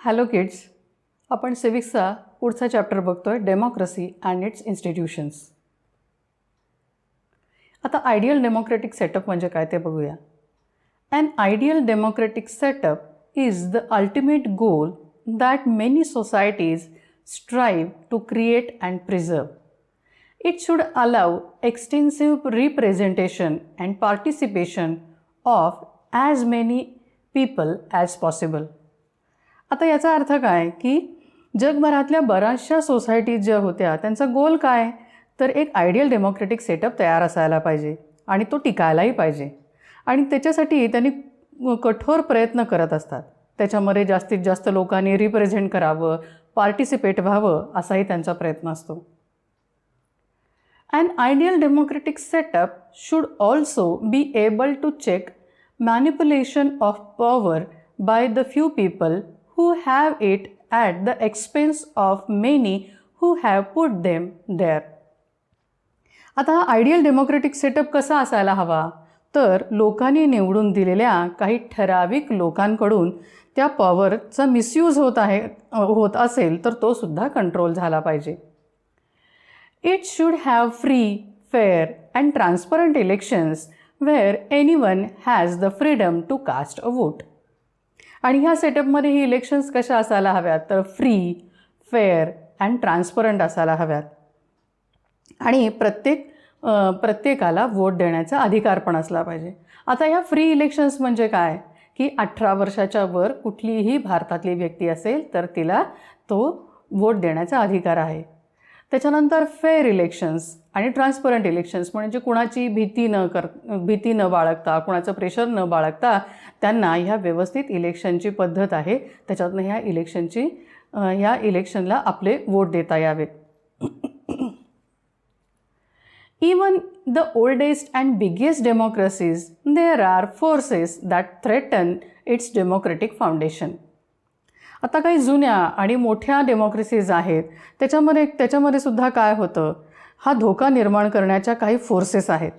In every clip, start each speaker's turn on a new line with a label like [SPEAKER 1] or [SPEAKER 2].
[SPEAKER 1] Hello kids, आपण सिविक्सचा पुढचा chapter बघतोय, डेमोक्रेसी अँड इट्स इन्स्टिट्यूशन्स. आता आयडियल डेमोक्रेटिक सेटअप म्हणजे काय ते बघूया. An ideal democratic setup is the ultimate goal that many societies strive to create and preserve. It should allow extensive representation and participation of as many people as possible. आता याचा अर्थ काय की जगभरातल्या बऱ्याचशा सोसायटीज ज्या होत्या त्यांचा गोल काय, तर एक आयडियल डेमोक्रेटिक सेटअप तयार असायला पाहिजे आणि तो टिकायलाही पाहिजे. आणि त्याच्यासाठी त्यांनी कठोर प्रयत्न करत असतात. त्याच्यामध्ये जास्तीत जास्त लोकांनी रिप्रेझेंट करावं, पार्टिसिपेट व्हावं असाही त्यांचा प्रयत्न असतो. An ideal democratic setup should also be able to check manipulation of power by the few people who have it at the expense of many who have put them there. आता हा ideal democratic setup कसा असायला हवा, तर लोकांनी निवडून दिलेल्या काही ठराविक लोकांकडून त्या पॉवरचा मिसयूज होत असेल तर तो सुद्धा कंट्रोल झाला पाहिजे. It should have free, fair and transparent elections where anyone has the freedom to cast a vote. आणि ह्या सेटअपमध्ये ही इलेक्शन्स कशा असायला हव्यात, तर फ्री, फेअर अँड ट्रान्सपरंट असायला हव्यात. आणि प्रत्येकाला वोट देण्याचा अधिकार पण असला पाहिजे. आता ह्या फ्री इलेक्शन्स म्हणजे काय की 18 वर्षाच्या वर कुठलीही भारतातली व्यक्ती असेल तर तिला तो वोट देण्याचा अधिकार आहे. त्याच्यानंतर फेअर इलेक्शन्स आणि ट्रान्सपरंट इलेक्शन्स म्हणजे कुणाची भीती न बाळगता, कुणाचं प्रेशर न बाळगता त्यांना ह्या व्यवस्थित इलेक्शनची पद्धत आहे त्याच्यातनं ह्या इलेक्शनला आपले वोट देता यावेत. Even the oldest and biggest democracies, there are forces that threaten its democratic foundation. आता काही जुन्या आणि मोठ्या डेमोक्रेसीज आहेत त्याच्यामध्ये सुद्धा काय होतं, हा धोका निर्माण करण्याच्या काही फोर्सेस आहेत.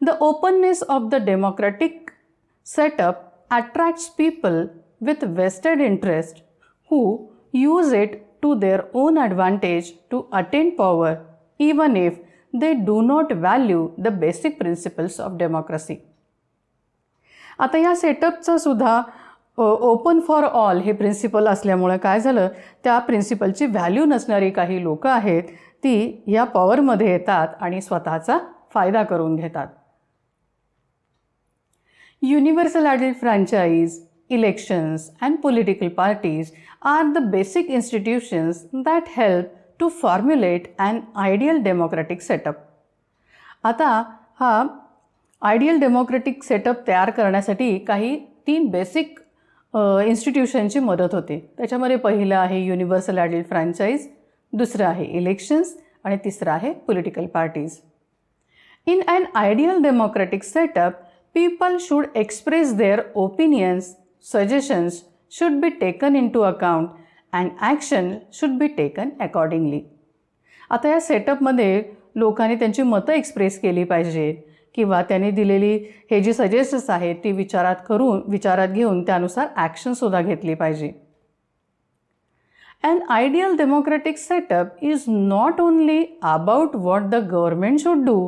[SPEAKER 1] The openness of the democratic setup attracts people with vested interest who use it to their own advantage to attain power even if they do not value the basic principles of democracy. आता या सेटअपचं सुद्धा open for all हे principal असल्यामुळे काय झालं, त्या प्रिन्सिपलची value नसणारी काही लोकं आहेत ती या पॉवरमध्ये येतात आणि स्वतःचा फायदा करून घेतात. Universal adult franchise, elections and political parties are the basic institutions that help to formulate an ideal democratic setup. आता हा आयडियल डेमोक्रेटिक सेटअप तयार करण्यासाठी काही 3 बेसिक इन्स्टिट्यूशनची मदत होते. त्याच्यामध्ये पहिलं आहे युनिव्हर्सल ॲडल्ट फ्रँचाईज, दुसरं आहे इलेक्शन्स आणि तिसरं आहे political parties. In an ideal democratic setup people should express their opinions, suggestions should be taken into account and action should be taken accordingly. आता या सेटअपमध्ये लोकांनी त्यांची मतं एक्सप्रेस केली पाहिजे किंवा त्यांनी दिलेली हे जी सजेशन्स आहेत ती विचारात घेऊन त्यानुसार ॲक्शनसुद्धा घेतली पाहिजे. An ideal democratic setup is not only about what the government should do,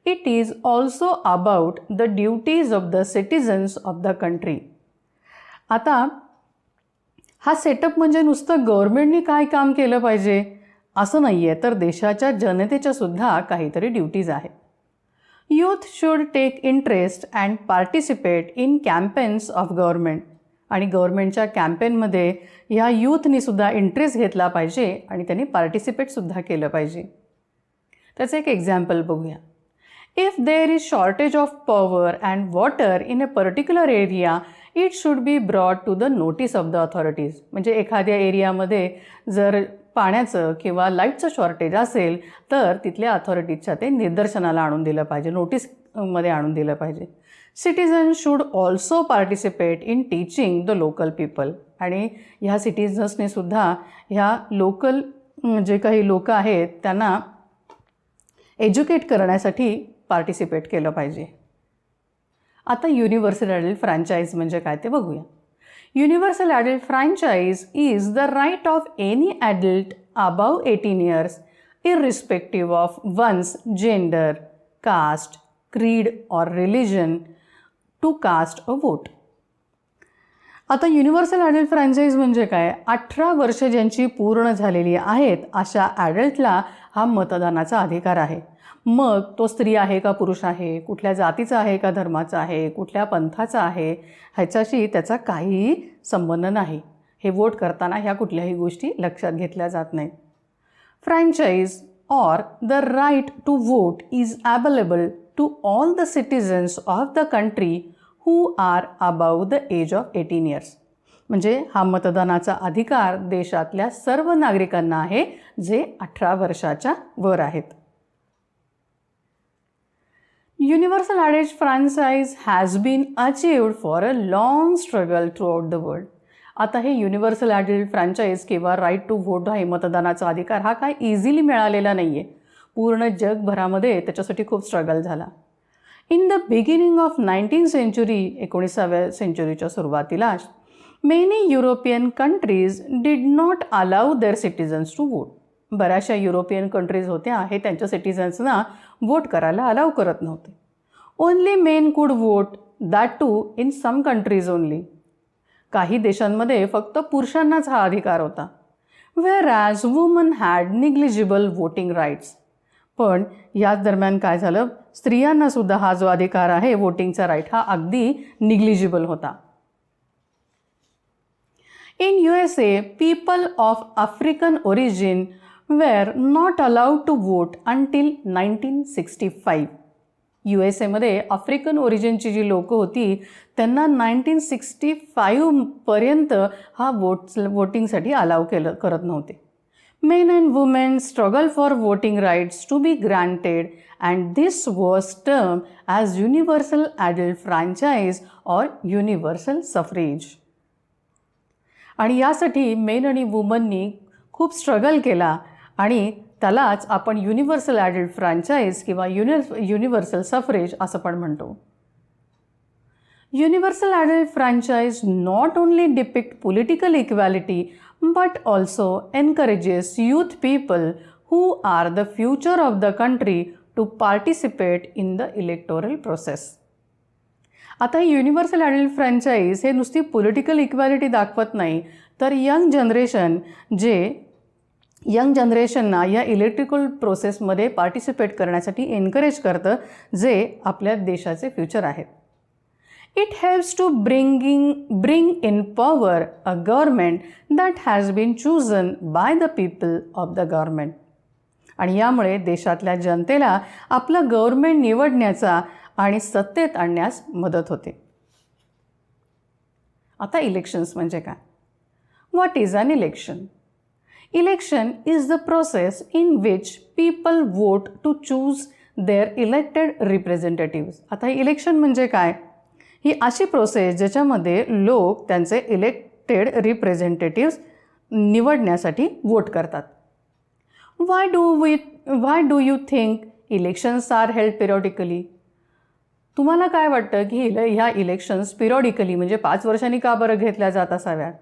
[SPEAKER 1] it is also about the duties of the citizens of the country. आता हा सेटअप म्हणजे नुसतं गव्हर्नमेंटनी काय काम केलं पाहिजे असं नाही आहे, तर देशाच्या जनतेच्या सुद्धा काहीतरी ड्युटीज आहेत. Youth should take interest and participate in campaigns of government. आणि गव्हर्नमेंटच्या कॅम्पेनमध्ये ह्या यूथनी सुद्धा इंटरेस्ट घेतला पाहिजे आणि त्यांनी पार्टिसिपेटसुद्धा केलं पाहिजे. त्याचं एक एक्झाम्पल बघूया. If there is shortage of power and water in a particular area, it should be brought to the notice of the authorities. म्हणजे एखाद्या एरियामध्ये जर पाण्याचं किंवा लाईटचं शॉर्टेज असेल तर तिथल्या अथॉरिटीजच्या ते निदर्शनाला आणून दिलं पाहिजे, नोटीसमध्ये आणून दिलं पाहिजे. Citizens should also participate in teaching the local people. आणि ह्या सिटिझन्सने सुद्धा ह्या लोकल जे काही लोक आहेत त्यांना एज्युकेट करण्यासाठी पार्टिसिपेट केलं पाहिजे. आता युनिव्हर्सल ॲडल्ट फ्रँचाईज म्हणजे काय ते बघूया. Universal adult franchise is the right of any adult above 18 years, irrespective of one's gender, caste, creed or religion, to cast a vote. आता युनिव्हर्सल ॲडल्ट फ्रँचाईज म्हणजे काय? 18 वर्ष ज्यांची पूर्ण झालेली आहेत अशा ॲडल्टला हा मतदानाचा अधिकार आहे. मग तो स्त्री आहे का पुरुष आहे, कुठल्या जातीचा आहे का धर्माचा आहे, कुठल्या पंथाचा आहे, ह्याच्याशी त्याचा काहीही संबंध नाही. हे वोट करताना ह्या कुठल्याही गोष्टी लक्षात घेतल्या जात नाहीत. Franchise or the right to vote is available to all the citizens of the country who are above the age of 18 years. म्हणजे हा मतदानाचा अधिकार देशातल्या सर्व नागरिकांना आहे जे 18 वर्षाच्या वर आहेत. Universal adult franchise has been achieved for a long struggle throughout the world. आता हे युनिव्हर्सल ॲडल्ट फ्रँचाईज किंवा राईट टू व्होट हा मतदानाचा अधिकार हा काय इझिली मिळालेला नाही आहे. पूर्ण जगभरामध्ये त्याच्यासाठी खूप स्ट्रगल झाला. In the beginning of 19th century, 19व्या सेंचुरीच्या सुरुवातीला many European countries did not allow their citizens to vote. बऱ्याचशा युरोपियन कंट्रीज होत्या हे त्यांच्या सिटिझन्सना वोट करायला अलाउ करत नव्हते. Only men could vote, that too in some countries only. काही देशांमध्ये फक्त पुरुषांनाच हा अधिकार होता. Whereas women had negligible voting rights. पण याच दरम्यान काय झालं, स्त्रियांना सुद्धा हा जो अधिकार आहे वोटिंगचा राईट हा अगदी निग्लिजिबल होता. In USA, people of African origin were not allowed to vote until 1965. USA African ओरिजिनची जी लोकं होती त्यांना 1965 पर्यंत हा वोटिंगसाठी अलाव करत नव्हते. Men and women struggle for voting rights to be granted and this was term as universal adult franchise or universal suffrage. आणि यासाठी main आणि वुमननी खूप स्ट्रगल केला आणि त्यालाच आपण युनिव्हर्सल ॲडल्ट फ्रँचाईज किंवा युनिव्हर्सल सफरेज असं पण म्हणतो. Universal adult franchise not only depict political equality but also encourages youth people who are the future of the country to participate in the electoral process. आता ही universal adult franchise हे नुसती political equality दाखवत नाही तर young जनरेशनना या electrical प्रोसेसमध्ये participate करण्यासाठी एनकरेज करतं जे आपल्या देशाचे फ्युचर आहेत. It helps to bring in power a government that has been chosen by the people of the government. आणि यामुळे देशातल्या जनतेला आपलं गव्हर्मेंट निवडण्याचा आणि सत्तेत आणण्यास मदत होते. आता इलेक्शन्स म्हणजे काय? What is an election? Election is the process in which people vote to choose their elected representatives. आता ही इलेक्शन म्हणजे काय? ही अशी प्रोसेस ज्याच्यामध्ये लोक त्यांचे इलेक्टेड रिप्रेझेंटेटिव्स निवडण्यासाठी वोट करतात. Why do you think elections are held periodically? तुम्हाला काय वाटतं की ह्या इलेक्शन्स पिरियॉडिकली म्हणजे 5 वर्षांनी का बरं घेतल्या जात असाव्यात?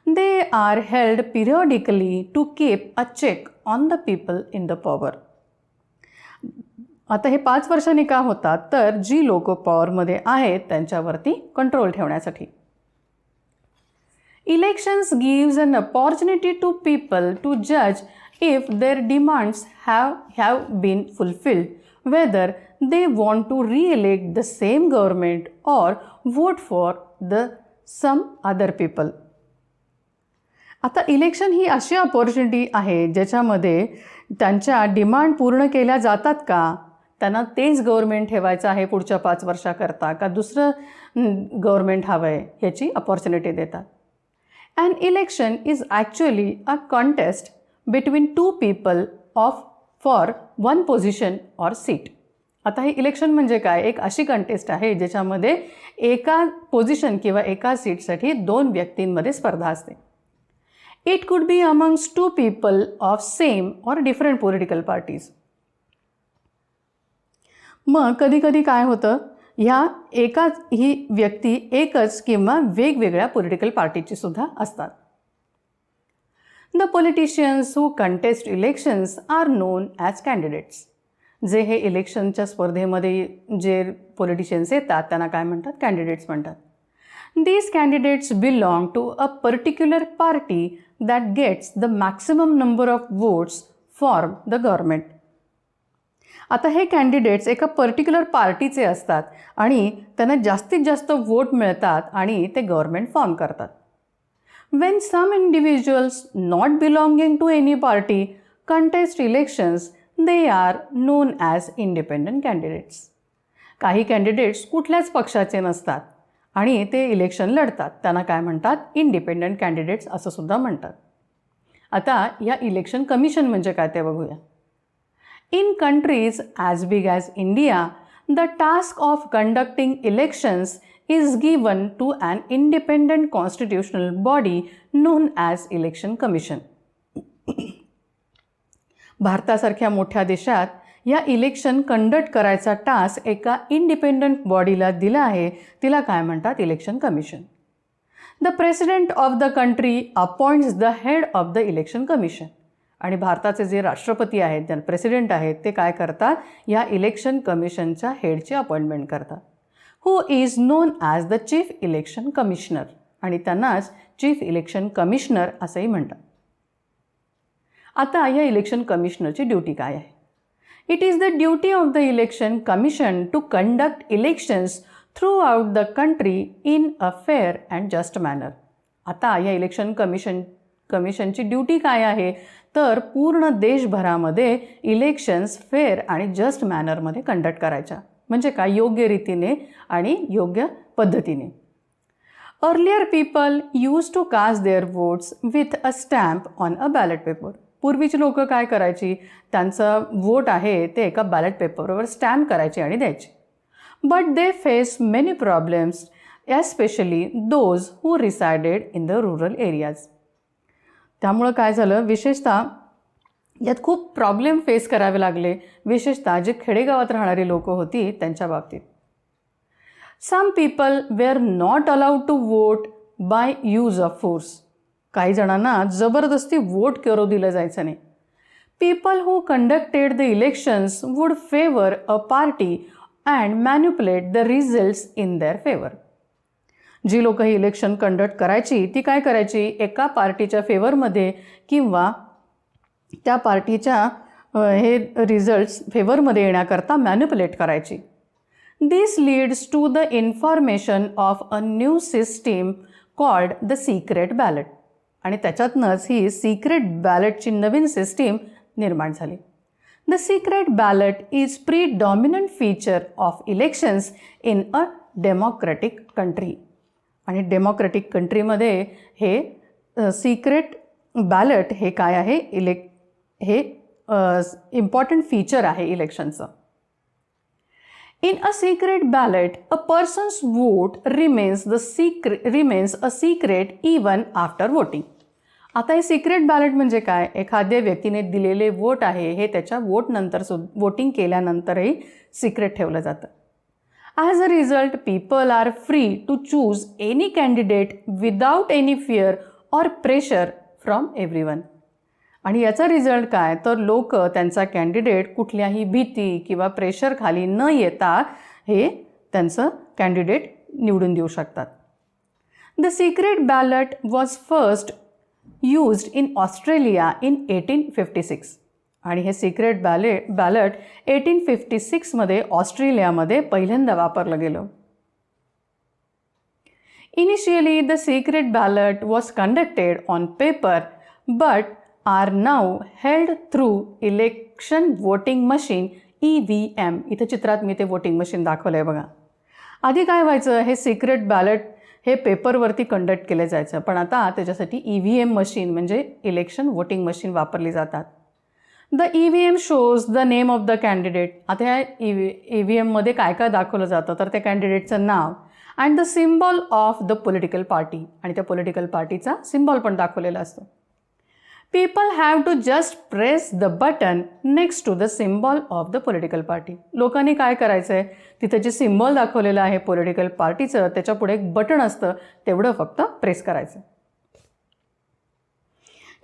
[SPEAKER 1] They are held periodically to keep a check on the people in the power. आता हे 5 वर्षांनी का होतात तर जी लोक पॉवरमध्ये आहेत त्यांच्यावरती कंट्रोल ठेवण्यासाठी. Elections gives an opportunity to people to judge if their demands have been fulfilled, whether they want to re-elect the same government or vote for some other people. आता इलेक्शन ही अशी अपॉर्च्युनिटी आहे ज्याच्यामध्ये त्यांच्या demand पूर्ण केल्या जातात का, त्यांना तेच गव्हर्मेंट ठेवायचं आहे पुढच्या 5 वर्षाकरता का दुसरं गव्हर्मेंट हवं आहे ह्याची अपॉर्च्युनिटी देतात. An election is actually a contest between 2 people for 1 position or seat. आता हे इलेक्शन म्हणजे काय? एक अशी कंटेस्ट आहे ज्याच्यामध्ये एका पोझिशन किंवा एका सीटसाठी 2 व्यक्तींमध्ये स्पर्धा असते. It could be amongst 2 people of same or different political parties. मग कधी कधी काय होतं ही व्यक्ती एकच किंवा वेगवेगळ्या पॉलिटिकल पार्टीची सुद्धा असतात. The politicians who contest elections are known as candidates. जे हे इलेक्शनच्या स्पर्धेमध्ये जे पॉलिटिशियन्स येतात त्यांना काय म्हणतात? कॅन्डिडेट्स म्हणतात. These candidates belong to a particular party that gets the maximum number of votes for the government. आता हे कॅन्डिडेट्स एका पर्टिक्युलर पार्टीचे असतात आणि त्यांना जास्तीत जास्त वोट मिळतात आणि ते गव्हर्नमेंट फॉर्म करतात. When some individuals not belonging to any party contest elections, they are known as independent candidates. काही कॅन्डिडेट्स कुठल्याच पक्षाचे नसतात आणि ते इलेक्शन लढतात, त्यांना काय म्हणतात? इंडिपेंडंट कॅन्डिडेट्स असं सुद्धा म्हणतात. आता या इलेक्शन कमिशन म्हणजे काय ते बघूया. In countries as big as India, the task of conducting elections is given to an independent constitutional body known as Election Commission. भारतासारख्या मोठ्या देशात या इलेक्शन कंडक्ट करायचा टास्क एका इंडिपेंडंट बॉडीला दिला आहे, तिला काय म्हणतात? Election commission. The president of the country appoints the head of the election commission. आणि भारताचे जे राष्ट्रपती आहेत, जे प्रेसिडेंट आहेत, ते काय करतात? या इलेक्शन कमिशनच्या हेडची अपॉइंटमेंट करतात. Who is known as the chief election commissioner. आणि त्यांनाच चीफ इलेक्शन कमिशनर असंही म्हणतात. आता या इलेक्शन कमिशनरची ड्युटी काय आहे? It is the duty of the election commission to conduct elections throughout the country in a fair and just manner. आता या इलेक्शन कमिशनची ड्युटी काय आहे? तर पूर्ण देशभरामध्ये इलेक्शन्स फेअर आणि जस्ट मॅनरमध्ये कंडक्ट करायच्या. म्हणजे काय? योग्य रीतीने आणि योग्य पद्धतीने. Earlier people use to cast their votes with a stamp on a ballot paper. पूर्वीची लोक काय करायची? त्यांचं वोट आहे ते एका बॅलेट पेपरवर स्टॅम्प करायचे आणि द्यायचे. But they face many problems, especially those who resided in the rural areas. त्यामुळं काय झालं? विशेषतः यात खूप प्रॉब्लेम फेस करावे लागले, विशेषतः जे खेडेगावात राहणारी लोकं होती त्यांच्या बाबतीत. Some people were not allowed to vote by use of force. काही जणांना जबरदस्ती वोट करू दिलं जायचं नाही. People who conducted the elections would favour a party and manipulate the results in their favour. जी लोक ही इलेक्शन कंडक्ट करायची ती काय करायची? एका पार्टीच्या फेवरमध्ये किंवा त्या पार्टीच्या हे रिझल्ट्स फेवरमध्ये येण्याकरता मॅन्युपुलेट करायची. This leads to the information of a new system called the secret ballot. आणि त्याच्यातनंच ही सिक्रेट बॅलेटची नवीन सिस्टीम निर्माण झाली. The secret ballot is predominant feature of elections in a democratic country. आणि डेमोक्रॅटिक कंट्रीमध्ये हे सिक्रेट बॅलेट हे काय आहे? हे इम्पॉर्टंट फीचर आहे इलेक्शनचं. In a secret ballot a person's vote remains a secret even after voting. आता हे सिक्रेट बॅलेट म्हणजे काय? एखाद्या व्यक्तीने दिलेले वोट आहे हे त्याच्या वोटिंग केल्यानंतरही सिक्रेट ठेवलं जातं. As a result people are free to choose any candidate without any fear or pressure from everyone. आणि याचा रिझल्ट काय? तर लोक त्यांचा कॅन्डिडेट कुठल्याही भीती किंवा प्रेशर खाली न येता हे त्यांचं कॅन्डिडेट निवडून देऊ शकतात. The secret ballot was first used in Australia in 1856. आणि हे सिक्रेट बॅलेट 1856मध्ये ऑस्ट्रेलियामध्ये पहिल्यांदा वापरलं गेलं. Initially the secret ballot was conducted on paper but are now held through election voting machine EVM. इथं चित्रात मी ते वोटिंग मशीन दाखवलं आहे बघा. आधी काय व्हायचं? हे सिक्रेट बॅलेट हे पेपरवरती कंडक्ट केलं जायचं, पण आता त्याच्यासाठी EVM मशीन म्हणजे इलेक्शन वोटिंग मशीन वापरली जातात. The EVM shows the name of the candidate. आता ह्या EVMमध्ये काय काय दाखवलं जातं? तर त्या कॅन्डिडेटचं नाव and the symbol of the political party. आणि त्या पॉलिटिकल पार्टीचा सिम्बॉल पण दाखवलेला असतो. People have to just press the button next to the symbol of the political party. लोकांनी काय करायचं आहे, तिथे जे सिम्बॉल दाखवलेलं आहे पॉलिटिकल पार्टीचं त्याच्या पुढे एक बटन असतं, तेवढं फक्त प्रेस करायचं.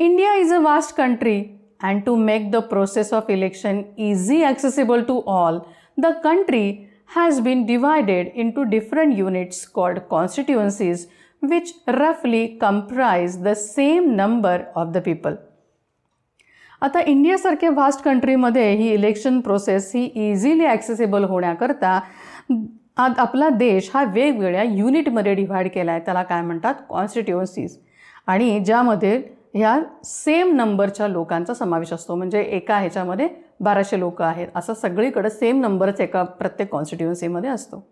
[SPEAKER 1] India is a vast country and to make the process of election easy accessible to all, the country has been divided into different units called constituencies which roughly comprise the same number of the people. आता इंडियासारख्या vast कंट्रीमध्ये ही election process ही easily accessible होण्याकरता आपला देश हा वेगवेगळ्या युनिटमध्ये divide केला आहे. त्याला काय म्हणतात, कॉन्स्टिट्युएन्सीज, आणि ज्यामध्ये ह्या सेम नंबरच्या लोकांचा समावेश असतो. म्हणजे एका ह्याच्यामध्ये 1200 लोक आहेत असं सगळीकडे सेम नंबरच एका प्रत्येक कॉन्स्टिट्युएन्सीमध्ये असतो.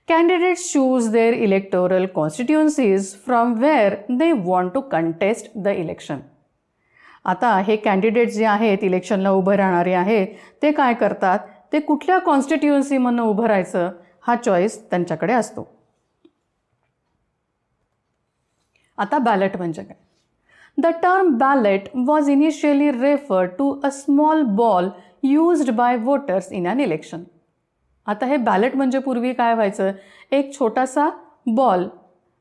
[SPEAKER 1] Candidates choose their electoral constituencies from where they want to contest the election. आता हे कॅन्डिडेट जे आहेत इलेक्शनला उभं राहणारे आहेत ते काय करतात, ते कुठल्या कॉन्स्टिट्युएन्सीमधून उभं राहायचं हा चॉईस त्यांच्याकडे असतो. आता बॅलेट म्हणजे काय? The term ballot was initially referred to a small ball used by voters in an election. आता हे बॅलेट म्हणजे पूर्वी काय व्हायचं, एक छोटासा बॉल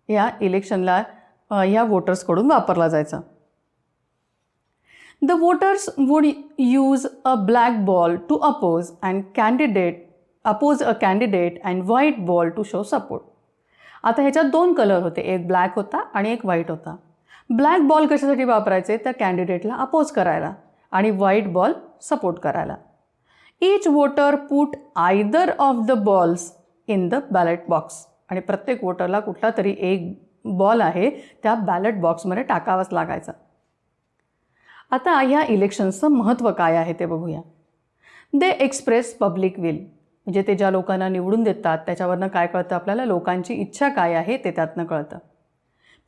[SPEAKER 1] या इलेक्शनला ह्या वोटर्सकडून वापरला जायचा. The voters would use a black ball to oppose a candidate and white ball to show support. आता ह्याच्यात 2 कलर होते, एक ब्लॅक होता आणि एक व्हाईट होता. ब्लॅक बॉल कशासाठी वापरायचे, त्या कॅन्डिडेटला अपोज करायला, आणि व्हाईट बॉल सपोर्ट करायला. Each voter put either of the balls in the ballot box. आणि प्रत्येक वोटरला कुठला तरी एक बॉल आहे त्या बॅलेट बॉक्समध्ये टाकावाच लागायचा. आता ह्या इलेक्शन्सचं महत्त्व काय आहे ते बघूया. दे एक्सप्रेस पब्लिक विल, म्हणजे ते ज्या लोकांना निवडून देतात त्याच्यावरनं काय कळतं आपल्याला, लोकांची इच्छा काय आहे ते त्यातनं कळतं.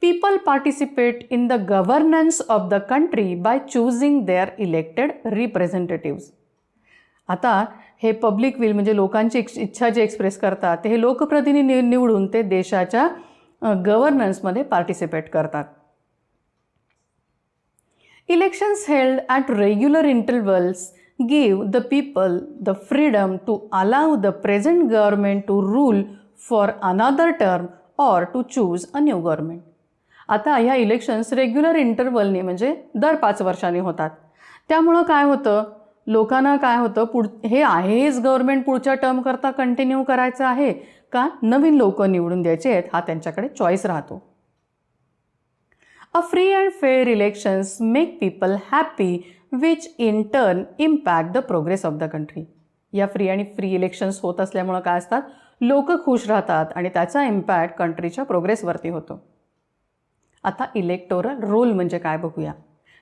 [SPEAKER 1] People participate in the governance of the country by choosing their elected representatives. आता हे पब्लिक विल म्हणजे लोकांची इच्छा जे एक्सप्रेस करतात ते हे लोकप्रतिनिधी निवडून ते देशाच्या गव्हर्नन्समध्ये पार्टिसिपेट करतात. Elections held at regular intervals give the people the freedom to allow the present government to rule for another term or to choose a new government. आता ह्या इलेक्शन्स रेग्युलर इंटरवलने म्हणजे दर 5 वर्षांनी होतात. त्यामुळं काय होतं, लोकांना काय होतं, हे आहेच गव्हर्नमेंट पुढच्या टर्म करता कंटिन्यू करायचं आहे का नवीन लोक निवडून द्यायचे आहेत, हा त्यांच्याकडे चॉईस राहतो. A free and fair elections make people happy which in turn impact the progress of the country. या फ्री इलेक्शन्स होत असल्यामुळं काय असतात, लोक खुश राहतात आणि त्याचा इम्पॅक्ट कंट्रीच्या प्रोग्रेसवरती होतो. आता इलेक्टोरल रोल म्हणजे काय बघूया.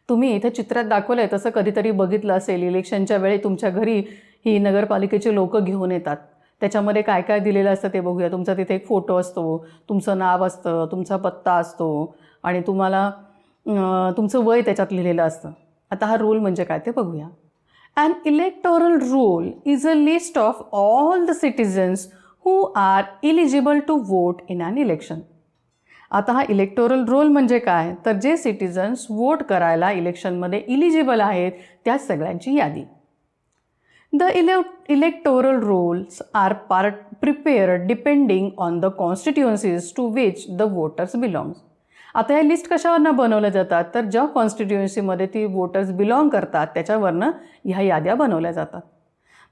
[SPEAKER 1] तुम्ही इथे चित्रात दाखवलं आहे तसं कधीतरी बघितलं असेल, इलेक्शनच्या वेळी तुमच्या घरी ही नगरपालिकेचे लोक घेऊन येतात, त्याच्यामध्ये काय काय दिलेलं असतं ते बघूया. तुमचा तिथे एक फोटो असतो, तुमचं नाव असतं, तुमचा पत्ता असतो आणि तुम्हाला तुमचं वय त्याच्यात लिहिलेलं असतं. आता हा रोल म्हणजे काय ते बघूया. An electoral roll is a list of all the citizens who are eligible to vote in an election. आता हा इलेक्टोरल रोल म्हणजे काय, तर जे सिटिझन्स वोट करायला इलेक्शनमध्ये इलिजिबल आहेत त्या सगळ्यांची यादी. The electoral rolls are prepared depending on the constituencies to which the voters belongs. आता हे लिस्ट कशावरनं बनवल्या जातात, तर ज्या कॉन्स्टिट्युएन्सीमध्ये ती वोटर्स बिलॉंग करतात त्याच्यावरनं ह्या याद्या बनवल्या जातात.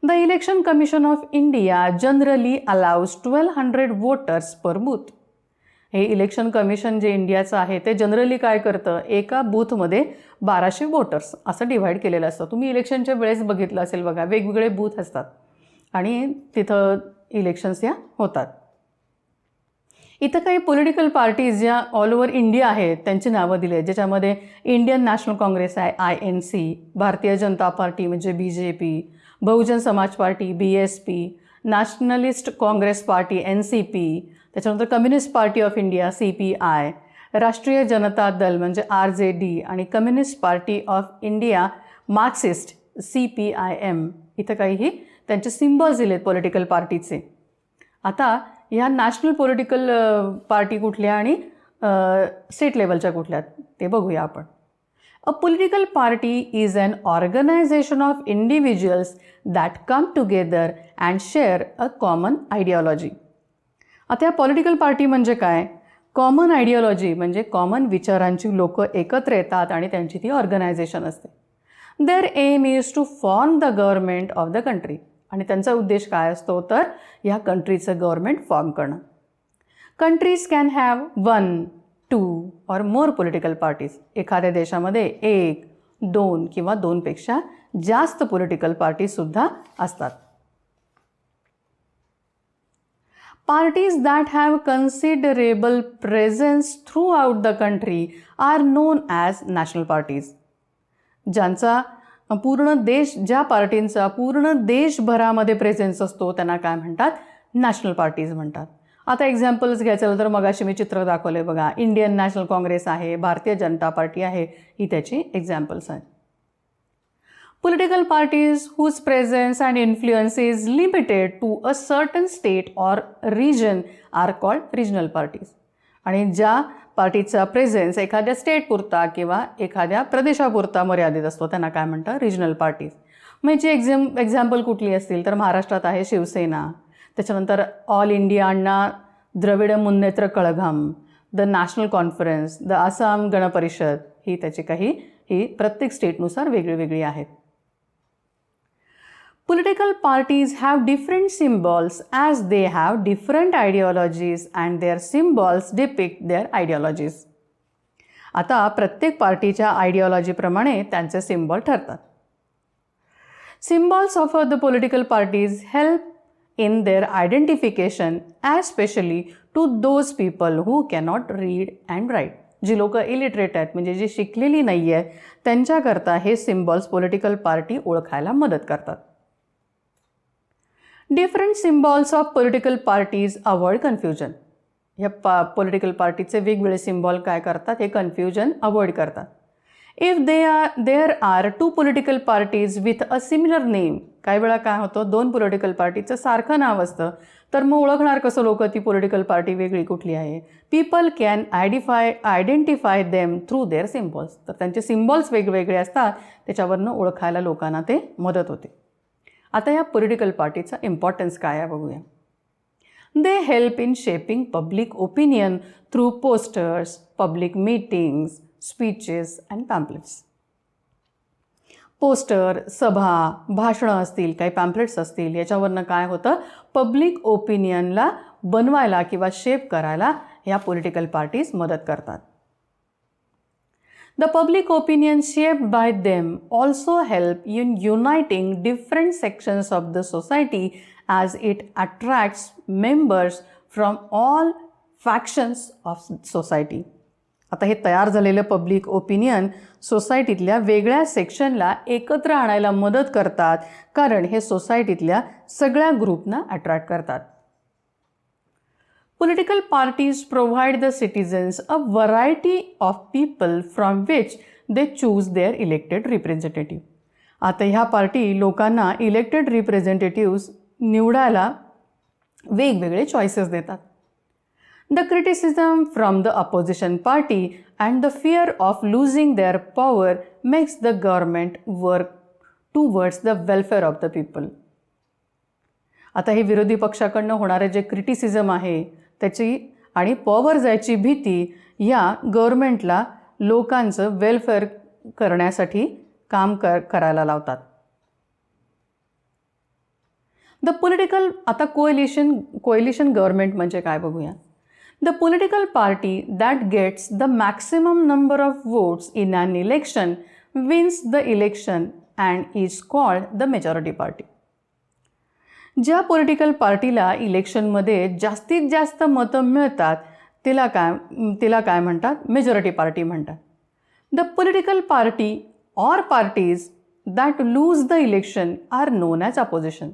[SPEAKER 1] The election commission of India generally allows 1200 voters per booth. हे इलेक्शन कमिशन जे इंडियाचं आहे ते जनरली काय करतं, एका बूथमध्ये 1200 वोटर्स असं डिव्हाइड केलेलं असतं. तुम्ही इलेक्शनच्या वेळेस बघितलं असेल बघा, वेगवेगळे बूथ असतात आणि तिथं इलेक्शन्स या होतात. इथं काही पॉलिटिकल पार्टीज ज्या ऑल ओव्हर इंडिया आहेत त्यांची नावं दिली आहेत, ज्याच्यामध्ये इंडियन नॅशनल काँग्रेस आहे INC, भारतीय जनता पार्टी म्हणजे BJP, Bahujan Samaj party BSP, nationalist Congress party NCP, त्याच्यानंतर communist party of India CPI, राष्ट्रीय जनता दल म्हणजे RJD आणि communist party of India Marxist CPIM. इथं काहीही त्यांचे सिम्बॉल्स दिलेत पॉलिटिकल पार्टीचे. आता ह्या नॅशनल पॉलिटिकल पार्टी कुठल्या आणि स्टेट लेवलच्या कुठल्या ते बघूया आपण. A political party is an organization of individuals that come together and share a common ideology. आता या पॉलिटिकल पार्टी म्हणजे काय? कॉमन आयडियोलॉजी म्हणजे कॉमन विचारांची लोक एकत्र येतात आणि त्यांची ती ऑर्गनायझेशन असते. Their aim is to form the government of the country. आणि त्यांचा उद्देश काय असतो तर या कंट्रीचं गव्हर्नमेंट फॉर्म करणं. कंट्रीज कॅन हॅव 1, 2 और मोर पॉलिटिकल पार्टीज. एखाद्या देशामध्ये 1, 2 किंवा 2पेक्षा जास्त पॉलिटिकल पार्टीजसुद्धा असतात. Parties that have considerable presence throughout the country are known as national parties. ज्यांचा पूर्ण देश, ज्या पार्टींचा पूर्ण देशभरामध्ये प्रेझेन्स असतो त्यांना काय म्हणतात? नॅशनल पार्टीज म्हणतात. आता एक्झाम्पल्स घ्यायचं तर मगाशी मी चित्र दाखवले बघा. इंडियन नॅशनल काँग्रेस आहे, भारतीय जनता पार्टी आहे, ही त्याची एक्झाम्पल्स आहेत. Political parties whose presence and influence is limited to a certain state or region are called regional parties. आणि ज्या पार्टीचा प्रेझेन्स एखाद्या स्टेटपुरता किंवा एखाद्या प्रदेशापुरता मर्यादित असतो त्यांना काय म्हणतात? Regional parties. म्हणजे एक्झाम्पल कुठली असतील तर महाराष्ट्रात आहे शिवसेना, त्याच्यानंतर All India Anna Dravida Munnetra Kazhagam, the National Conference, the Assam Gana Parishad, ही त्याची ही प्रत्येक स्टेटनुसार वेगळी वेगळी आहेत. Political parties have different symbols as they have different ideologies and their symbols depict their ideologies. आता प्रत्येक पार्टीच्या आयडिओलॉजीप्रमाणे त्यांचे सिम्बॉल ठरतात. Symbols of the political parties help in their identification, especially to those people who cannot read and write. जी लोक illiterate आहेत म्हणजे जी शिकलेली नाही आहेत त्यांच्याकरता हे सिम्बॉल्स पॉलिटिकल पार्टी ओळखायला मदत करतात. Different symbols of political parties avoid confusion. ह्या पॉलिटिकल पार्टीचे वेगवेगळे सिम्बॉल काय करतात? हे कन्फ्युजन अवॉइड करतात. If there are 2 political parties with a similar name, काही वेळा काय होतं 2 पॉलिटिकल पार्टीचं सारखं नाव असतं तर मग ओळखणार कसं लोक ती पॉलिटिकल पार्टी वेगळी कुठली आहे? People can identify them through their symbols. तर त्यांचे सिम्बॉल्स वेगवेगळे असतात, त्याच्यावरनं ओळखायला लोकांना ते मदत होते. आता या पॉलिटिकल पार्टीचा इम्पॉर्टन्स काय आहे बघूया. They help in shaping public opinion through posters, public meetings, speeches and pamphlets. Poster, सभा, भाषणं असतील, काही पॅम्पलेट्स असतील, याच्यावरनं काय होतं? पब्लिक ओपिनियनला बनवायला किंवा शेप करायला ह्या पॉलिटिकल पार्टीज मदत करतात. The public opinion shaped by them also help in uniting different sections of the society as it attracts members from all factions of society. आता हे तयार झालेलं पब्लिक ओपिनियन सोसायटीतल्या वेगळ्या सेक्शनला एकत्र आणायला मदत करतात कारण हे सोसायटीतल्या सगळ्या ग्रुपना अट्रॅक्ट करतात. Political parties provide the citizens a variety of people from which they choose their elected representative. आता ह्या पार्टी लोकांना इलेक्टेड रिप्रेझेंटेटिव्स निवडायला वेगवेगळे चॉईसेस देतात. The criticism from the opposition party and the fear of losing their power makes the government work towards the welfare of the people. आता हे विरोधी पक्षाकडनं होणारे जे क्रिटिसिझम आहे त्याची आणि पॉवर जायची भीती या गव्हर्नमेंटला लोकांचं वेलफेअर करण्यासाठी काम करायला लावतात. द पॉलिटिकल आता कोएलिशन गव्हर्नमेंट म्हणजे काय बघूया. The political party that gets the maximum number of votes in an election wins the election and is called the majority party. ज्या पॉलिटिकल पार्टीला इलेक्शनमध्ये जास्तीत जास्त मतं मिळतात तिला काय म्हणतात? मेजॉरिटी पार्टी म्हणतात. The political party or parties that lose the election are known as opposition.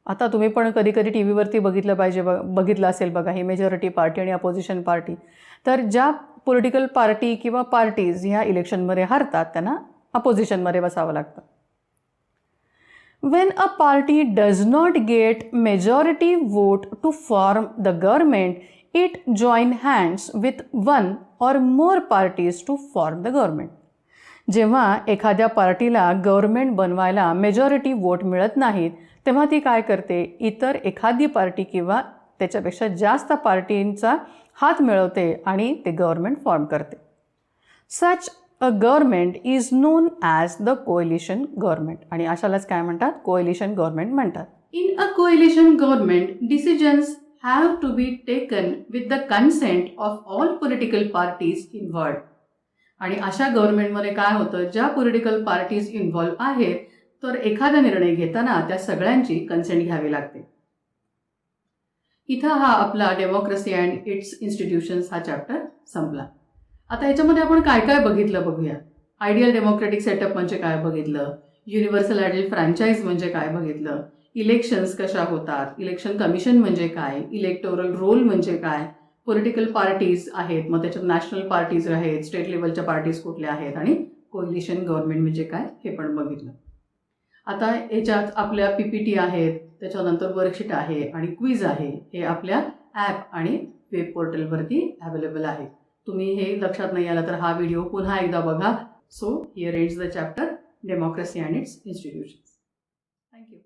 [SPEAKER 1] आता तुम्ही पण कधी कधी टी व्हीवरती बघितलं असेल बघा ही मेजॉरिटी पार्टी आणि अपोजिशन पार्टी. तर ज्या पॉलिटिकल पार्टी किंवा पार्टीज ह्या इलेक्शनमध्ये हारतात त्यांना अपोजिशनमध्ये बसावं लागतं. When a party does not get majority vote to form the government, it join hands with one or more parties to form the government. जेव्हा एखाद्या पार्टीला गव्हर्नमेंट बनवायला मेजॉरिटी वोट मिळत नाहीत तेव्हा ती काय करते, इतर एखादी पार्टी किंवा त्याच्यापेक्षा जास्त पार्टींचा हात मिळवते आणि ते गव्हर्नमेंट फॉर्म करते. Such a government is known as the coalition government. आणि अशालाच काय म्हणतात, कोएलिशन गव्हर्नमेंट म्हणतात. In a coalition government decisions have to be taken with the consent of all political parties involved. आणि अशा गव्हर्नमेंटमध्ये काय होतं, ज्या पॉलिटिकल पार्टीज इन्व्हॉल्व आहेत तर एखादा निर्णय घेताना त्या सगळ्यांची कन्सेंट घ्यावी लागते. इथं हा आपला डेमोक्रेसी अँड इट्स इन्स्टिट्यूशन्स हा चॅप्टर संपला. आता याच्यामध्ये आपण काय काय बघितलं बघूया. आयडियल डेमोक्रेटिक सेटअप म्हणजे काय बघितलं, युनिव्हर्सल आयडियल फ्रँचाईज म्हणजे काय बघितलं, इलेक्शन्स कशा होतात, इलेक्शन कमिशन म्हणजे काय, इलेक्टोरल रोल म्हणजे काय, पॉलिटिकल पार्टीज आहेत, मग त्याच्यात नॅशनल पार्टीज आहेत, स्टेट लेवलच्या पार्टीज कुठल्या आहेत, आणि कोएलिशन गव्हर्नमेंट म्हणजे काय हे पण बघितलं. आता याच्यात आपल्या PPT आहेत, त्याच्यानंतर वर्कशीट आहे आणि क्विज आहे. हे आपल्या ॲप आणि वेब पोर्टलवरती अवेलेबल आहे. तुम्ही हे लक्षात नाही आलं तर हा व्हिडिओ पुन्हा एकदा बघा. So here ends the chapter democracy and it's institutions. Thank you.